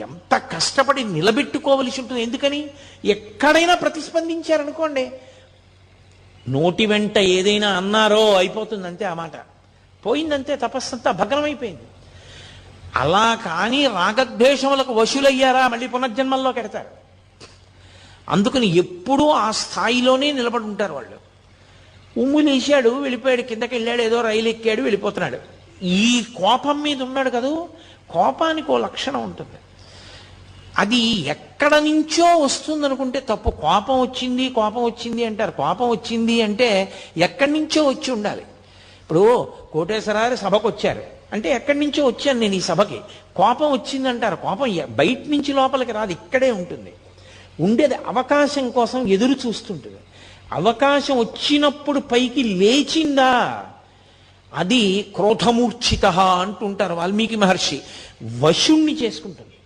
ఎంత కష్టపడి నిలబెట్టుకోవలసి ఉంటుంది. ఎందుకని ఎక్కడైనా ప్రతిస్పందించారనుకోండి, నోటి వెంట ఏదైనా అన్నారో అయిపోతుందంతే, ఆ మాట పోయిందంతే, తపస్సంతా భగ్నమైపోయింది. అలా కానీ రాగద్వేషములకు వశులయ్యారా మళ్ళీ పునర్జన్మల్లో కెడతారు. అందుకని ఎప్పుడూ ఆ స్థాయిలోనే నిలబడి ఉంటారు వాళ్ళు. ఉమ్ములేశాడు, వెళ్ళిపోయాడు, కిందకి వెళ్ళాడు, ఏదో రైలు ఎక్కాడు, వెళ్ళిపోతున్నాడు. ఈ కోపం మీద ఉన్నాడు కదూ, కోపానికి ఓ లక్షణం ఉంటుంది. అది ఎక్కడ నుంచో వస్తుంది అనుకుంటే తప్పు. కోపం వచ్చింది అంటారు. కోపం వచ్చింది అంటే ఎక్కడి నుంచో వచ్చి ఉండాలి. ఇప్పుడు కోటేశ్వరారు సభకు వచ్చారు అంటే ఎక్కడి నుంచో వచ్చాను నేను ఈ సభకి. కోపం వచ్చింది అంటారు. కోపం బయట నుంచి లోపలికి రాదు, ఇక్కడే ఉంటుంది. ఉండేది అవకాశం కోసం ఎదురు చూస్తుంటుంది. అవకాశం వచ్చినప్పుడు పైకి లేచిందా, అది క్రోధమూర్ఛిత అంటుంటారు వాల్మీకి మహర్షి. వశుణ్ణి చేసుకుంటుంది.